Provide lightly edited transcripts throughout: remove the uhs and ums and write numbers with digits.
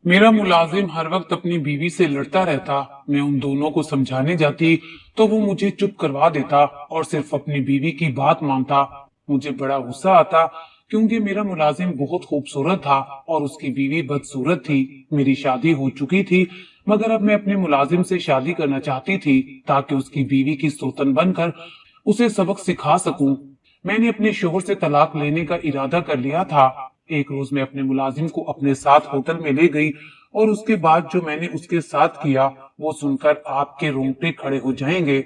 मेरा मुलाजिम हर वक्त अपनी बीवी से लड़ता रहता। मैं उन दोनों को समझाने जाती तो वो मुझे चुप करवा देता और सिर्फ अपनी बीवी की बात मानता। मुझे बड़ा गुस्सा आता क्योंकि मेरा मुलाजिम बहुत खूबसूरत था और उसकी बीवी बदसूरत थी। मेरी शादी हो चुकी थी, मगर अब मैं अपने मुलाजिम से शादी करना चाहती थी ताकि उसकी बीवी की सौतन बनकर उसे सबक सिखा सकूं। मैंने अपने शोहर से तलाक लेने का इरादा कर लिया था। एक रोज मैं अपने मुलाजिम को अपने साथ होटल में ले गई और उसके बाद जो मैंने उसके साथ किया वो सुनकर आपके रोंगटे खड़े हो जाएंगे।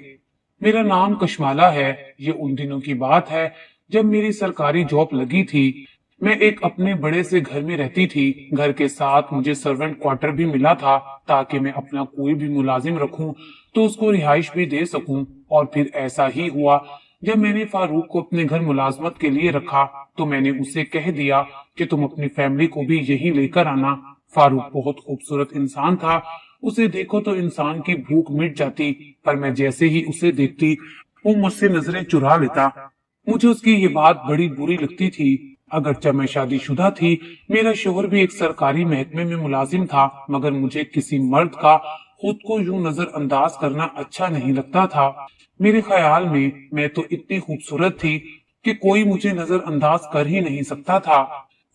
मेरा नाम कशमाला है। ये उन दिनों की बात है जब मेरी सरकारी जॉब लगी थी। मैं एक अपने बड़े से घर में रहती थी। घर के साथ मुझे सर्वेंट क्वार्टर भी मिला था ताकि मैं अपना कोई भी मुलाजिम रखूं तो उसको रिहाइश भी दे सकूं। और फिर ऐसा ही हुआ। जब मैंने फारूक को अपने घर मुलाजमत के लिए रखा तो मैंने उसे कह दिया कि तुम अपनी फैमिली को भी यही लेकर आना। फारूक बहुत खूबसूरत इंसान था। उसे देखो तो इंसान की भूख मिट जाती, पर मैं जैसे ही उसे देखती वो मुझसे नजरें चुरा लेता। मुझे उसकी ये बात बड़ी बुरी लगती थी। अगरचे मैं शादीशुदा थी, मेरा शोहर भी एक सरकारी महकमे में मुलाजिम था, मगर मुझे किसी मर्द का खुद को यूं नजरअंदाज करना अच्छा नहीं लगता था। मेरे ख्याल में मैं तो इतनी खूबसूरत थी कि कोई मुझे नजरअंदाज कर ही नहीं सकता था।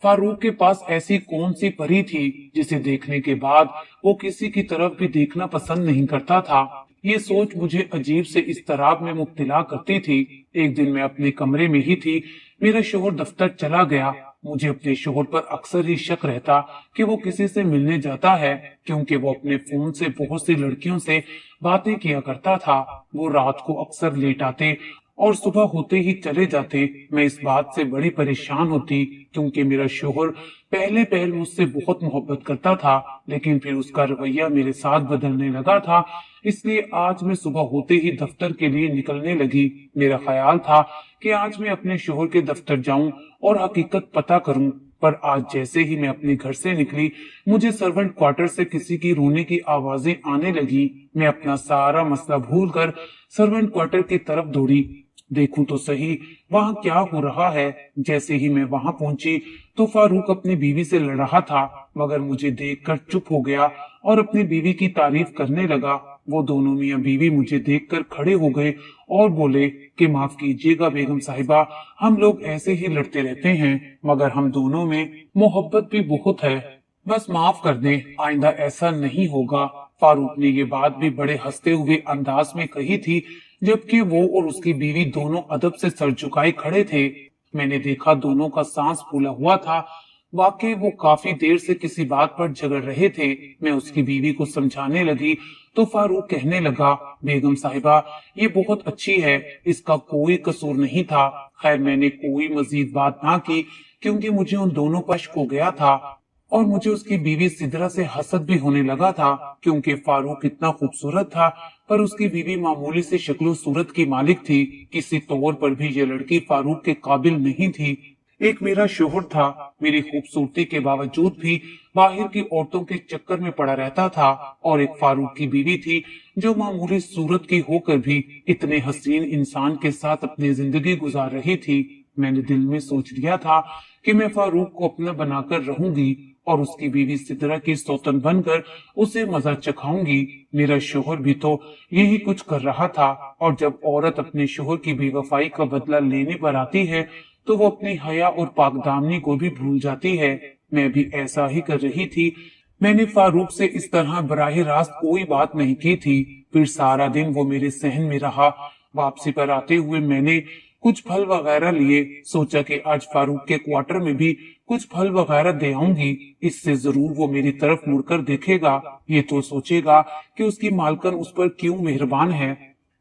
फारूक के पास ऐसी कौन सी परी थी जिसे देखने के बाद वो किसी की तरफ भी देखना पसंद नहीं करता था। ये सोच मुझे अजीब से इस्तराब में मुब्तला करती थी। एक दिन मैं अपने कमरे में ही थी, मेरा शोहर दफ्तर चला गया। मुझे अपने शोहर पर अक्सर ही शक रहता कि वो किसी से मिलने जाता है, क्योंकि वो अपने फोन से बहुत सी लड़कियों से बातें किया करता था। वो रात को अक्सर लेट आते और सुबह होते ही चले जाते। मैं इस बात से बड़ी परेशान होती क्योंकि मेरा शोहर पहले पहल मुझसे बहुत मोहब्बत करता था, लेकिन फिर उसका रवैया मेरे साथ बदलने लगा था। इसलिए आज मैं सुबह होते ही दफ्तर के लिए निकलने लगी। मेरा ख्याल था कि आज मैं अपने शोहर के दफ्तर जाऊं और हकीकत पता करूं, पर आज जैसे ही मैं अपने घर से निकली मुझे सर्वेंट क्वार्टर से किसी की रोने की आवाजें आने लगी। मैं अपना सारा मसला भूलकर सर्वेंट क्वार्टर की तरफ दौड़ी। देखूं तो सही वहां क्या हो रहा है। जैसे ही मैं वहां पहुंची तो फारूक अपनी बीवी से लड़ रहा था, मगर मुझे देखकर चुप हो गया और अपनी बीवी की तारीफ करने लगा। वो दोनों मियां बीवी मुझे देखकर खड़े हो गए और बोले कि माफ कीजिएगा बेगम साहिबा, हम लोग ऐसे ही लड़ते रहते हैं, मगर हम दोनों में मोहब्बत भी बहुत है। बस माफ कर दें, आइंदा ऐसा नहीं होगा। फारूक ने ये बात भी बड़े हंसते हुए अंदाज में कही थी, जबकि वो और उसकी बीवी दोनों अदब से सर झुकाए खड़े थे। मैंने देखा दोनों का सांस फूला हुआ था। वाकई वो काफी देर से किसी बात पर झगड़ रहे थे। मैं उसकी बीवी को समझाने लगी तो फारूक कहने लगा, बेगम साहिबा ये बहुत अच्छी है, इसका कोई कसूर नहीं था। खैर मैंने कोई मजीद बात ना की क्योंकि मुझे उन दोनों पर शक हो गया था और मुझे उसकी बीवी सिद्रा से हसद भी होने लगा था, क्योंकि फारूक इतना खूबसूरत था पर उसकी बीवी मामूली से शक्लो सूरत की मालिक थी। किसी तौर पर भी ये लड़की फारूक के काबिल नहीं थी। एक मेरा शोहर था, मेरी खूबसूरती के बावजूद भी बाहर की औरतों के चक्कर में पड़ा रहता था, और एक फारूक की बीवी थी जो मामूली सूरत की होकर भी इतने हसीन इंसान के साथ अपनी जिंदगी गुजार रही थी। मैंने दिल में सोच लिया था कि मैं फारूक को अपना बनाकर रहूंगी और उसकी बीवी सिद्रा की सौतन बनकर उसे मजा चखाऊंगी। मेरा शोहर भी तो यही कुछ कर रहा था, और जब औरत अपने शोहर की बेवफाई का बदला लेने पर आती है तो वो अपनी हया और पाकदामनी को भी भूल जाती है। मैं भी ऐसा ही कर रही थी। मैंने फारूक से इस तरह बराह रास्त कोई बात नहीं की थी। फिर सारा दिन वो मेरे सहन में रहा। वापसी पर आते हुए मैंने कुछ फल वगैरह लिए। सोचा कि आज फारूक के क्वार्टर में भी कुछ फल वगैरह दे आऊंगी, इससे जरूर वो मेरी तरफ मुड़कर देखेगा। ये तो सोचेगा कि उसकी मालकन उस पर क्यों मेहरबान है।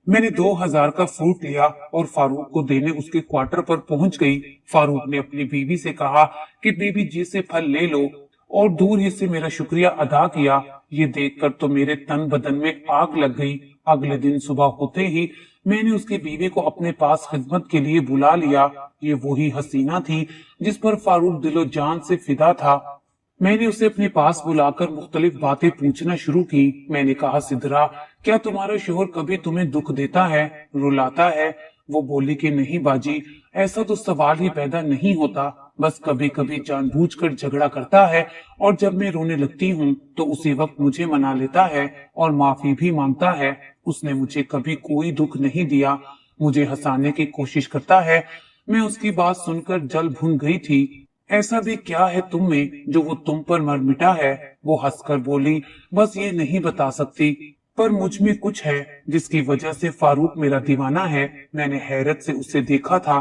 मैंने 2000 का फ्रूट लिया और फारूक को देने उसके क्वार्टर पर पहुंच गई। फारूक ने अपनी बीवी से कहा कि बीबी जी से फल ले लो, और दूर ही से मेरा शुक्रिया अदा किया। ये देखकर तो मेरे तन बदन में आग लग गई। अगले दिन सुबह होते ही मैंने उसकी बीवी को अपने पास खिदमत के लिए बुला लिया। ये वही हसीना थी जिस पर फारूक दिलो जान से फिदा था। मैंने उसे अपने पास बुलाकर मुख्तलिफ बातें पूछना शुरू की। मैंने कहा, सिद्रा क्या तुम्हारा शोहर कभी तुम्हें दुख देता है, रुलाता है? वो बोली कि नहीं बाजी, ऐसा तो सवाल ही पैदा नहीं होता। बस कभी कभी जानबूझकर झगड़ा करता है और जब मैं रोने लगती हूँ तो उसी वक्त मुझे मना लेता है और माफी भी मांगता है। उसने मुझे कभी कोई दुख नहीं दिया, मुझे हंसाने की कोशिश करता है। मैं उसकी बात सुनकर जल भुन गई थी। ऐसा भी क्या है तुम में जो वो तुम पर मर मिटा है? वो हंसकर बोली, बस ये नहीं बता सकती, पर मुझ में कुछ है जिसकी वजह से फारूक मेरा दीवाना है। मैंने हैरत से उसे देखा था,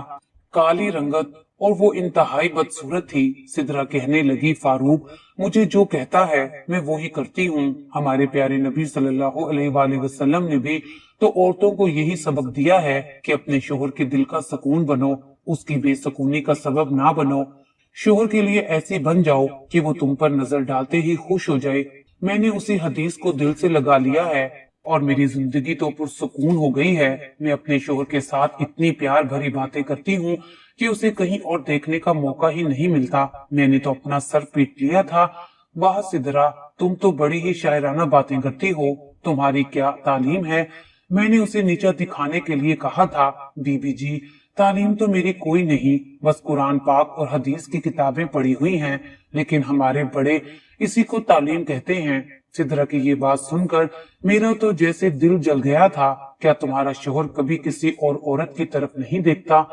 काली रंगत और वो इंतहाई बदसूरत थी। सिदरा कहने लगी, फारूक मुझे जो कहता है मैं वो ही करती हूँ। हमारे प्यारे नबी सल्लल्लाहु अलैहि वसल्लम ने भी तो औरतों को यही सबक दिया है कि अपने शोहर के दिल का सुकून बनो, उसकी बेसुकूनी का सबब ना बनो। शोहर के लिए ऐसी बन जाओ कि वो तुम पर नजर डालते ही खुश हो जाए। मैंने उसी हदीस को दिल से लगा लिया है और मेरी जिंदगी तो पुरसुकून हो गई है। मैं अपने शोहर के साथ इतनी प्यार भरी बातें करती हूँ कि उसे कहीं और देखने का मौका ही नहीं मिलता। मैंने तो अपना सर पीट लिया था। वाह सिदरा, तुम तो बड़ी ही शायराना बातें करती हो, तुम्हारी क्या तालीम है? मैंने उसे नीचा दिखाने के लिए कहा था, बीबी जी तालीम तो मेरी कोई नहीं, बस कुरान पाक और हदीस की किताबें पढ़ी हुई हैं, लेकिन हमारे बड़े इसी को तालीम कहते हैं। सिदरा की ये बात सुनकर मेरा तो जैसे दिल जल गया था। क्या तुम्हारा शोहर कभी किसी और औरत की तरफ नहीं देखता?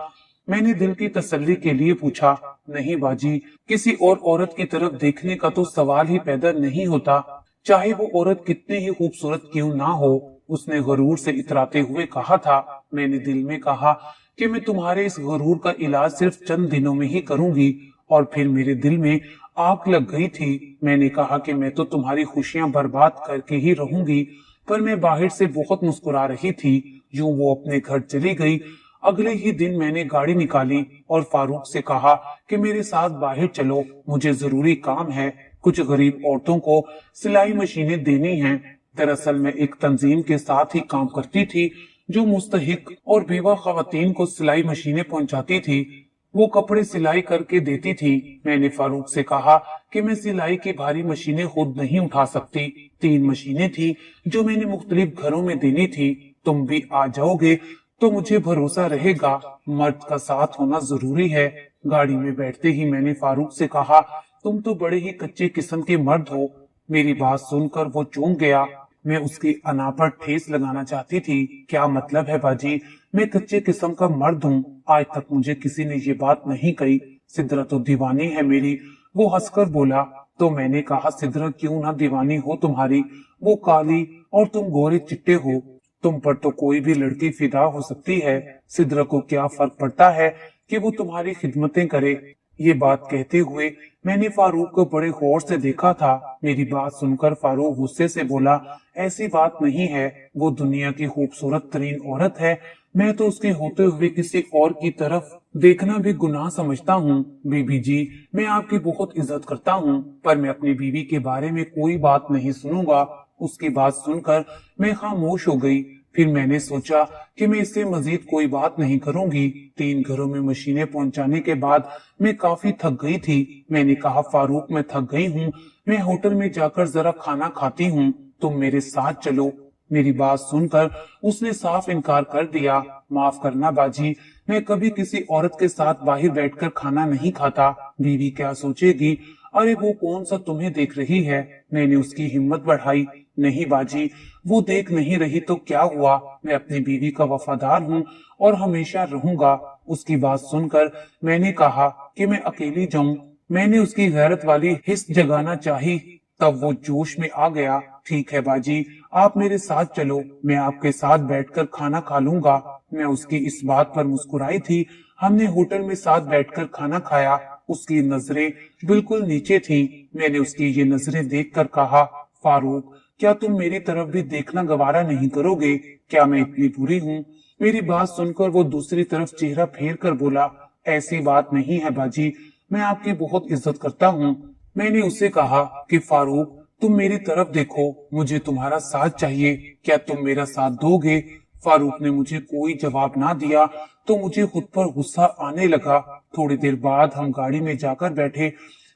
मैंने दिल की तसल्ली के लिए पूछा। नहीं बाजी, किसी और औरत की तरफ देखने का तो सवाल ही पैदा नहीं होता, चाहे वो औरत कितनी ही खूबसूरत क्यों ना हो, उसने गरूर से इतराते हुए कहा था। मैंने दिल में कहा कि मैं तुम्हारे इस गरूर का इलाज सिर्फ चंद दिनों में ही करूंगी, और फिर मेरे दिल में आग लग गई थी। मैंने कहा कि मैं तो तुम्हारी खुशियां बर्बाद करके ही रहूंगी, पर मैं बाहर से बहुत मुस्कुरा रही थी। यूं वो अपने घर चली गई। अगले ही दिन मैंने गाड़ी निकाली और फारूक से कहा कि मेरे साथ बाहर चलो, मुझे जरूरी काम है। कुछ गरीब औरतों को सिलाई मशीनें देनी हैं। दरअसल मैं एक तंजीम के साथ ही काम करती थी जो मुस्तहिक और बेवा खवातीन को सिलाई मशीनें पहुंचाती थी। वो कपड़े सिलाई करके देती थी। मैंने फारूक से कहा कि मैं सिलाई की भारी मशीनें खुद नहीं उठा सकती। 3 मशीनें थी जो मैंने मुख्तलिफ घरों में देनी थी। तुम भी आ जाओगे तो मुझे भरोसा रहेगा। मर्द का साथ होना जरूरी है। गाड़ी में बैठते ही मैंने फारूक से कहा, तुम तो बड़े ही कच्चे किस्म के मर्द हो। मेरी बात सुनकर वो चौंक गया। मैं उसकी अना पर ठेस लगाना चाहती थी। क्या मतलब है बाजी, मैं कच्चे किस्म का मर्द हूँ? आज तक मुझे किसी ने ये बात नहीं कही। सिदरा तो दीवानी है मेरी। वो हंसकर बोला। तो मैंने कहा, सिदरा क्यों ना दीवानी हो तुम्हारी, वो काली और तुम गोरे चिट्टे हो, तुम पर तो कोई भी लड़की फिदा हो सकती है। सिदरा को क्या फर्क पड़ता है कि वो तुम्हारी खिदमतें करे। ये बात कहते हुए मैंने फारूक को बड़े गौर से देखा था। मेरी बात सुनकर फारूक गुस्से से बोला, ऐसी बात नहीं है, वो दुनिया की खूबसूरत तरीन औरत है। मैं तो उसके होते हुए किसी और की तरफ देखना भी गुनाह समझता हूँ। बीबी जी, मैं आपकी बहुत इज्जत करता हूँ, पर मैं अपनी बीवी के बारे में कोई बात नहीं सुनूंगा। उसकी बात सुनकर मैं खामोश हो गई। फिर मैंने सोचा कि मैं इससे मजीद कोई बात नहीं करूंगी। 3 घरों में मशीनें पहुंचाने के बाद मैं काफी थक गई थी। मैंने कहा, फारूक मैं थक गई हूँ, मैं होटल में जाकर जरा खाना खाती हूँ, तुम मेरे साथ चलो। मेरी बात सुनकर उसने साफ इनकार कर दिया। माफ करना बाजी, मैं कभी किसी औरत के साथ बाहर बैठकर खाना नहीं खाता। बीवी क्या सोचेगी? अरे वो कौन सा तुम्हें देख रही है? मैंने उसकी हिम्मत बढ़ाई। नहीं बाजी, वो देख नहीं रही तो क्या हुआ, मैं अपनी बीवी का वफादार हूँ और हमेशा रहूंगा। उसकी बात सुनकर मैंने कहा कि मैं अकेली जाऊं। मैंने उसकी गैरत वाली हिस्स जगाना चाही, तब वो जोश में आ गया। ठीक है बाजी, आप मेरे साथ चलो, मैं आपके साथ बैठकर खाना खा लूंगा। मैं उसकी इस बात पर मुस्कुराई थी। हमने होटल में साथ बैठकर खाना खाया। उसकी नजरें बिल्कुल नीचे थीं। मैंने उसकी ये नजरें देखकर कहा, फारूक क्या तुम मेरी तरफ भी देखना गवारा नहीं करोगे? क्या मैं इतनी बुरी हूँ? मेरी बात सुनकर वो दूसरी तरफ चेहरा फेर कर बोला, ऐसी बात नहीं है बाजी, मैं आपकी बहुत इज्जत करता हूँ। मैंने उससे कहा कि फारूक तुम मेरी तरफ देखो, मुझे तुम्हारा साथ चाहिए, क्या तुम मेरा साथ दोगे? फारूक ने मुझे कोई जवाब ना दिया तो मुझे खुद पर गुस्सा आने लगा। थोड़ी देर बाद हम गाड़ी में जाकर बैठे।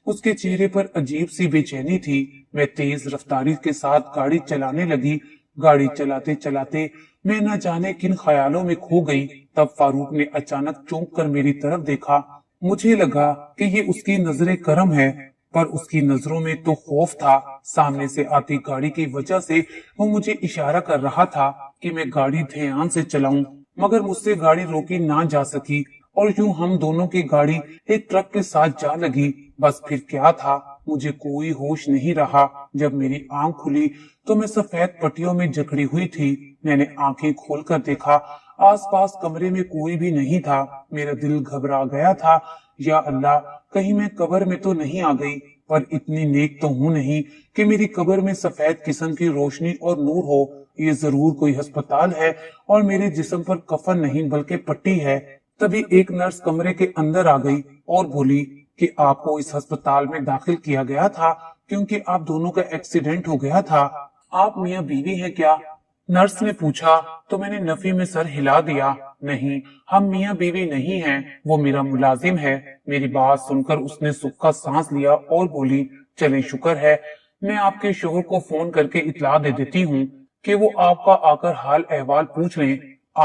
उसके चेहरे पर अजीब सी बेचैनी थी। मैं तेज रफ्तारी के साथ गाड़ी चलाने लगी। गाड़ी चलाते चलाते मैं न जाने किन ख्यालों में खो गई। तब फारूक ने अचानक चौंक कर मेरी तरफ देखा। مجھے لگا کہ یہ اس کی نظر کرم ہے، پر اس کی نظروں میں تو خوف تھا۔ سامنے سے آتی گاڑی کی وجہ سے وہ مجھے اشارہ کر رہا تھا کہ میں گاڑی دھیان سے چلاؤں، مگر مجھ سے گاڑی روکی نہ جا سکی اور یوں ہم دونوں کی گاڑی ایک ٹرک کے ساتھ جا لگی۔ بس پھر کیا تھا، مجھے کوئی ہوش نہیں رہا۔ جب میری آنکھ کھلی تو میں سفید پٹیوں میں جکڑی ہوئی تھی۔ میں نے آنکھیں کھول کر دیکھا، آس پاس کمرے میں کوئی بھی نہیں تھا۔ میرا دل گھبرا گیا تھا، یا اللہ کہیں میں قبر میں تو نہیں آ گئی، پر اتنی نیک تو ہوں نہیں کہ میری قبر میں سفید قسم کی روشنی اور نور ہو۔ یہ ضرور کوئی ہسپتال ہے اور میرے جسم پر کفن نہیں بلکہ پٹی ہے۔ تبھی ایک نرس کمرے کے اندر آ گئی اور بولی کہ آپ کو اس ہسپتال میں داخل کیا گیا تھا کیونکہ آپ دونوں کا ایکسیڈنٹ ہو گیا تھا۔ آپ میاں بیوی ہیں کیا؟ نرس نے پوچھا تو میں نے نفی میں سر ہلا دیا۔ نہیں، ہم میاں بیوی نہیں ہیں، وہ میرا ملازم ہے۔ میری بات سن کر اس نے سکھ کا سانس لیا اور بولی، چلیں شکر ہے، میں آپ کے شوہر کو فون کر کے اطلاع دے دیتی ہوں کہ وہ آپ کا آ کر حال احوال پوچھ لیں۔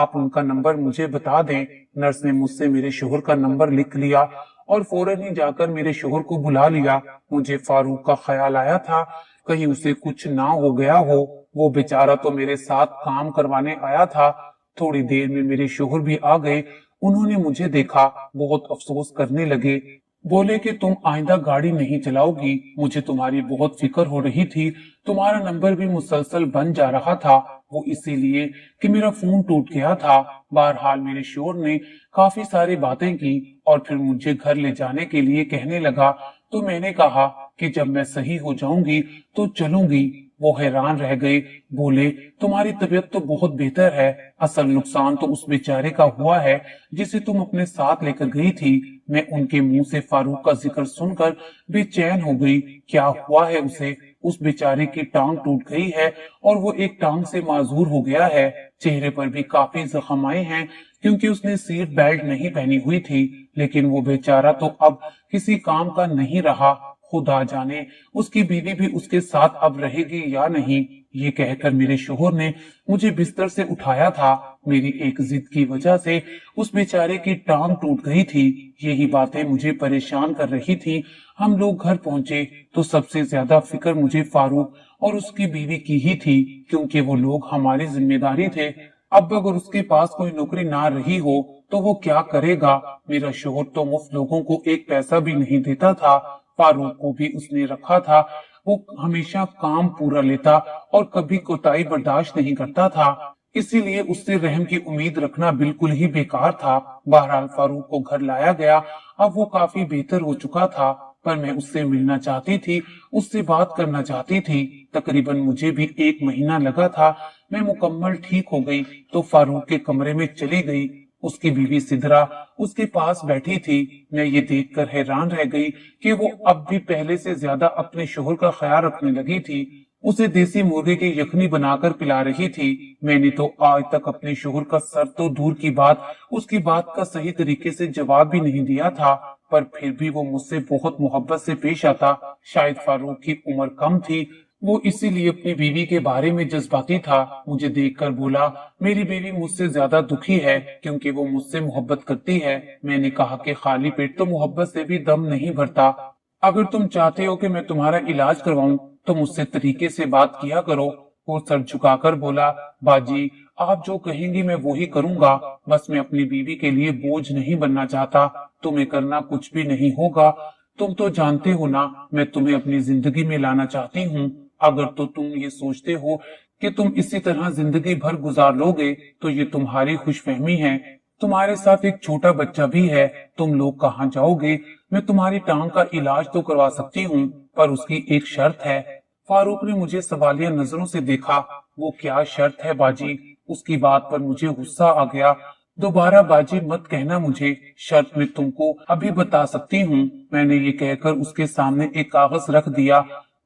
آپ ان کا نمبر مجھے بتا دیں۔ نرس نے مجھ سے میرے شوہر کا نمبر لکھ لیا اور فوراً ہی جا کر میرے شوہر کو بلا لیا۔ مجھے فاروق کا خیال آیا تھا کہیں اسے کچھ نہ ہو گیا ہو، وہ بیچارہ تو میرے ساتھ کام کروانے آیا تھا۔ تھوڑی دیر میں میرے شوہر بھی آ گئے۔ انہوں نے مجھے دیکھا، بہت افسوس کرنے لگے، بولے کہ تم آئندہ گاڑی نہیں چلاؤ گی، مجھے تمہاری بہت فکر ہو رہی تھی، تمہارا نمبر بھی مسلسل بن جا رہا تھا، وہ اسی لیے کہ میرا فون ٹوٹ گیا تھا۔ بہرحال میرے شوہر نے کافی ساری باتیں کی اور پھر مجھے گھر لے جانے کے لیے کہنے لگا، تو میں نے کہا کہ جب میں صحیح ہو جاؤں گی تو چلوں گی۔ وہ حیران رہ گئے، بولے تمہاری طبیعت تو بہت بہتر ہے، اصل نقصان تو اس بیچارے کا ہوا ہے جسے تم اپنے ساتھ لے کر گئی تھی۔ میں ان کے منہ سے فاروق کا ذکر سن کر بے چین ہو گئی۔ کیا ہوا ہے اسے؟ اس بیچارے کی ٹانگ ٹوٹ گئی ہے اور وہ ایک ٹانگ سے معذور ہو گیا ہے، چہرے پر بھی کافی زخم آئے ہیں کیونکہ اس نے سیٹ بیلٹ نہیں پہنی ہوئی تھی، لیکن وہ بیچارہ تو اب کسی کام کا نہیں رہا، خدا جانے اس کی بیوی بھی اس کے ساتھ اب رہے گی یا نہیں۔ یہ کہہ کر میرے شوہر نے مجھے بستر سے اٹھایا تھا۔ میری ایک ضد کی وجہ سے اس بیچارے کی ٹانگ ٹوٹ گئی تھی، یہی باتیں مجھے پریشان کر رہی تھی۔ ہم لوگ گھر پہنچے تو سب سے زیادہ فکر مجھے فاروق اور اس کی بیوی کی ہی تھی، کیونکہ وہ لوگ ہماری ذمہ داری تھے۔ اب اگر اس کے پاس کوئی نوکری نہ رہی ہو تو وہ کیا کرے گا؟ میرا شوہر تو مفت لوگوں کو ایک پیسہ بھی نہیں دیتا تھا، فاروق کو بھی اس نے رکھا تھا، وہ ہمیشہ کام پورا لیتا اور کبھی کوتاہی برداشت نہیں کرتا تھا، اسی لیے اس سے رحم کی امید رکھنا بالکل ہی بیکار تھا۔ بہرحال فاروق کو گھر لایا گیا، اب وہ کافی بہتر ہو چکا تھا، پر میں اس سے ملنا چاہتی تھی، اس سے بات کرنا چاہتی تھی۔ تقریباً مجھے بھی 1 مہینہ لگا تھا۔ میں مکمل ٹھیک ہو گئی تو فاروق کے کمرے میں چلی گئی۔ اس کی بیوی سدرا اس کے پاس بیٹھی تھی۔ میں یہ دیکھ کر حیران رہ گئی کہ وہ اب بھی پہلے سے زیادہ اپنے شوہر کا خیال رکھنے لگی تھی، اسے دیسی مرغے کی یخنی بنا کر پلا رہی تھی۔ میں نے تو آج تک اپنے شوہر کا سر تو دور کی بات، اس کی بات کا صحیح طریقے سے جواب بھی نہیں دیا تھا، پر پھر بھی وہ مجھ سے بہت محبت سے پیش آتا۔ شاید فاروق کی عمر کم تھی، وہ اسی لیے اپنی بیوی کے بارے میں جذباتی تھا۔ مجھے دیکھ کر بولا، میری بیوی مجھ سے زیادہ دکھی ہے کیونکہ وہ مجھ سے محبت کرتی ہے۔ میں نے کہا کہ خالی پیٹ تو محبت سے بھی دم نہیں بھرتا، اگر تم چاہتے ہو کہ میں تمہارا علاج کرواؤں تو مجھ سے طریقے سے بات کیا کرو۔ وہ سر جھکا کر بولا، باجی آپ جو کہیں گی میں وہی کروں گا، بس میں اپنی بیوی کے لیے بوجھ نہیں بننا چاہتا، تمہیں کرنا کچھ بھی نہیں ہوگا، تم تو جانتے ہو نا میں تمہیں اپنی زندگی میں لانا چاہتی ہوں۔ اگر تو تم یہ سوچتے ہو کہ تم اسی طرح زندگی بھر گزار لو گے تو یہ تمہاری خوش فہمی ہے، تمہارے ساتھ ایک چھوٹا بچہ بھی ہے، تم لوگ کہاں جاؤ گے؟ میں تمہاری ٹانگ کا علاج تو کروا سکتی ہوں، پر اس کی ایک شرط ہے۔ فاروق نے مجھے سوالیہ نظروں سے دیکھا۔ وہ کیا شرط ہے باجی؟ اس کی بات پر مجھے غصہ آ گیا۔ دوبارہ باجی مت کہنا مجھے، شرط میں تم کو ابھی بتا سکتی ہوں۔ میں نے یہ کہہ کر اس کے سامنے ایک کاغذ رکھ دیا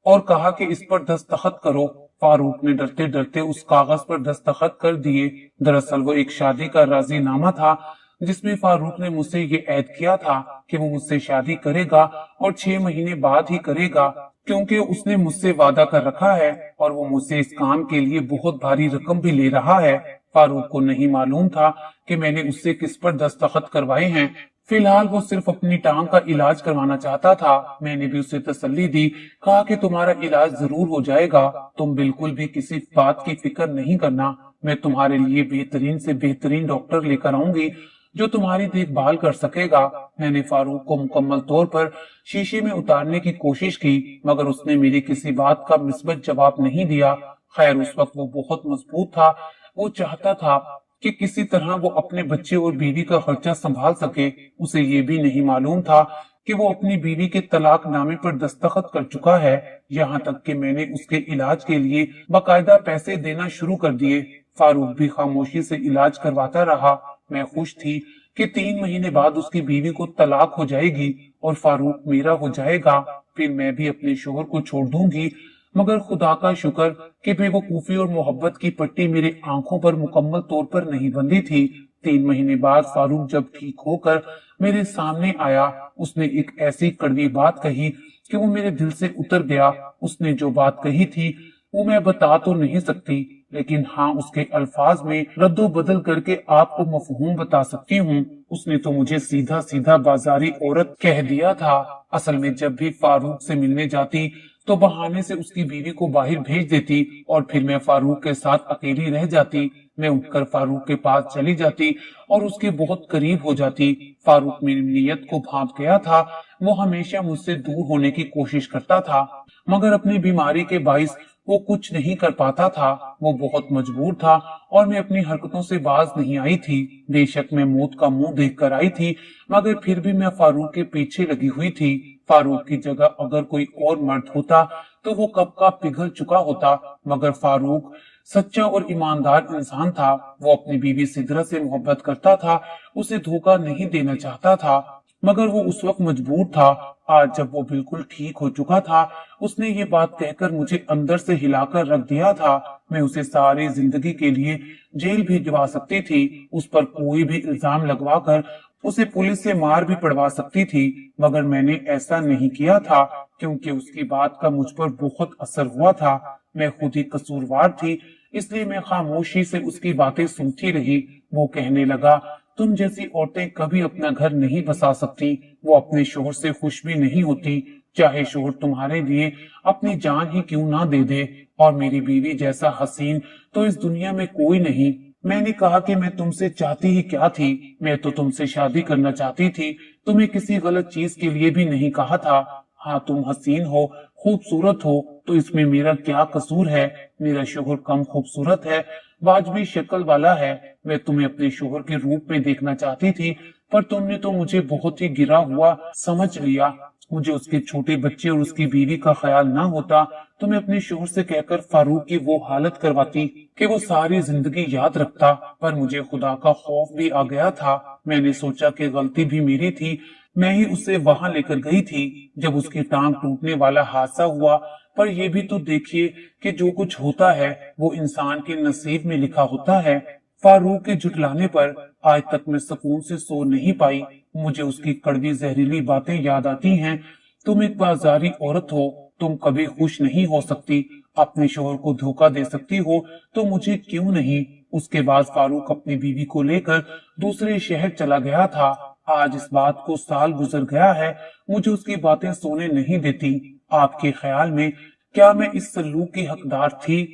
اور کہا کہ اس پر دستخط کرو۔ فاروق نے ڈرتے ڈرتے اس کاغذ پر دستخط کر دیے۔ دراصل وہ ایک شادی کا راضی نامہ تھا جس میں فاروق نے مجھ سے یہ عہد کیا تھا کہ وہ مجھ سے شادی کرے گا اور 6 مہینے بعد ہی کرے گا، کیونکہ اس نے مجھ سے وعدہ کر رکھا ہے اور وہ مجھ سے اس کام کے لیے بہت بھاری رقم بھی لے رہا ہے۔ فاروق کو نہیں معلوم تھا کہ میں نے اس سے کس پر دستخط کروائے ہیں۔ فی الحال وہ صرف اپنی ٹانگ کا علاج کروانا چاہتا تھا۔ میں نے بھی اسے تسلی دی، کہا کہ تمہارا علاج ضرور ہو جائے گا، تم بالکل بھی کسی بات کی فکر نہیں کرنا، میں تمہارے لیے بہترین سے بہترین ڈاکٹر لے کر آؤں گی جو تمہاری دیکھ بھال کر سکے گا۔ میں نے فاروق کو مکمل طور پر شیشے میں اتارنے کی کوشش کی، مگر اس نے میری کسی بات کا مثبت جواب نہیں دیا۔ خیر اس وقت وہ بہت مضبوط تھا، وہ چاہتا تھا کہ کسی طرح وہ اپنے بچے اور بیوی کا خرچہ سنبھال سکے۔ اسے یہ بھی نہیں معلوم تھا کہ وہ اپنی بیوی کے طلاق نامے پر دستخط کر چکا ہے، یہاں تک کہ میں نے اس کے علاج کے لیے باقاعدہ پیسے دینا شروع کر دیے۔ فاروق بھی خاموشی سے علاج کرواتا رہا۔ میں خوش تھی کہ 3 مہینے بعد اس کی بیوی کو طلاق ہو جائے گی اور فاروق میرا ہو جائے گا، پھر میں بھی اپنے شوہر کو چھوڑ دوں گی۔ مگر خدا کا شکر کہ بے وقوفی اور محبت کی پٹی میرے آنکھوں پر مکمل طور پر نہیں بندھی تھی۔ 3 مہینے بعد فاروق جب ٹھیک ہو کر میرے سامنے آیا، اس نے ایک ایسی کڑوی بات کہی کہ وہ میرے دل سے اتر گیا۔ اس نے جو بات کہی تھی وہ میں بتا تو نہیں سکتی، لیکن ہاں اس کے الفاظ میں رد و بدل کر کے آپ کو مفہوم بتا سکتی ہوں۔ اس نے تو مجھے سیدھا سیدھا بازاری عورت کہہ دیا تھا۔ اصل میں جب بھی فاروق سے ملنے جاتی تو بہانے سے اس کی بیوی کو باہر بھیج دیتی اور پھر میں فاروق کے ساتھ اکیلی رہ جاتی۔ میں اٹھ کر فاروق کے پاس چلی جاتی اور اس کے بہت قریب ہو جاتی۔ فاروق میری نیت کو بھانپ گیا تھا، وہ ہمیشہ مجھ سے دور ہونے کی کوشش کرتا تھا، مگر اپنی بیماری کے باعث وہ کچھ نہیں کر پاتا تھا۔ وہ بہت مجبور تھا اور میں اپنی حرکتوں سے باز نہیں آئی تھی۔ بے شک میں موت کا منہ دیکھ کر آئی تھی، مگر پھر بھی میں فاروق کے پیچھے لگی ہوئی تھی۔ فاروق کی جگہ اگر کوئی اور مرد ہوتا تو وہ کب کا پگھل چکا ہوتا، مگر فاروق سچا اور ایماندار انسان تھا۔ وہ اپنی بیوی سدرہ سے محبت کرتا تھا، اسے دھوکہ نہیں دینا چاہتا تھا، مگر وہ اس وقت مجبور تھا۔ آج جب وہ بالکل ٹھیک ہو چکا تھا، اس نے یہ بات کہہ کر مجھے اندر سے ہلا کر رکھ دیا تھا۔ میں اسے ساری زندگی کے لیے جیل بھجوا سکتی تھی، اس پر کوئی بھی الزام لگوا کر اسے پولیس سے مار بھی پڑوا سکتی تھی، مگر میں نے ایسا نہیں کیا تھا کیونکہ اس کی بات کا مجھ پر بہت اثر ہوا تھا۔ میں خود ہی قصوروار تھی، اس لیے میں خاموشی سے اس کی باتیں سنتی رہی۔ وہ کہنے لگا، تم جیسی عورتیں کبھی اپنا گھر نہیں بسا سکتی، وہ اپنے شوہر سے خوش بھی نہیں ہوتی، چاہے شوہر تمہارے لیے اپنی جان ہی کیوں نہ دے دے، اور میری بیوی جیسا حسین تو اس دنیا میں کوئی نہیں۔ میں نے کہا کہ میں تم سے چاہتی ہی کیا تھی، میں تو تم سے شادی کرنا چاہتی تھی، تمہیں کسی غلط چیز کے لیے بھی نہیں کہا تھا۔ ہاں تم حسین ہو، خوبصورت ہو، تو اس میں میرا کیا قصور ہے؟ میرا شوہر کم خوبصورت ہے، واجبی شکل والا ہے، میں تمہیں اپنے شوہر کے روپ میں دیکھنا چاہتی تھی، پر تم نے تو مجھے بہت ہی گرا ہوا سمجھ لیا۔ مجھے اس کے چھوٹے بچے اور اس کی بیوی کا خیال نہ ہوتا تو میں اپنے شوہر سے کہہ کر فاروق کی وہ حالت کرواتی کہ وہ ساری زندگی یاد رکھتا، پر مجھے خدا کا خوف بھی آ گیا تھا۔ میں نے سوچا کہ غلطی بھی میری تھی، میں ہی اسے وہاں لے کر گئی تھی جب اس کی ٹانگ ٹوٹنے والا حادثہ ہوا، پر یہ بھی تو دیکھیے کہ جو کچھ ہوتا ہے وہ انسان کے نصیب میں لکھا ہوتا ہے۔ فاروق کے جھٹلانے پر آج تک میں سکون سے سو نہیں پائی۔ مجھے اس کی کڑوی زہریلی باتیں یاد آتی ہیں۔ تم ایک بازاری عورت ہو، تم کبھی خوش نہیں ہو سکتی، اپنے شوہر کو دھوکہ دے سکتی ہو، تو مجھے کیوں نہیں؟ اس کے بعد فاروق اپنی بیوی کو لے کر دوسرے شہر چلا گیا تھا۔ آج اس بات کو سال گزر گیا ہے، مجھے اس کی باتیں سونے نہیں دیتی۔ آپ کے خیال میں کیا میں اس سلوک کی حقدار تھی؟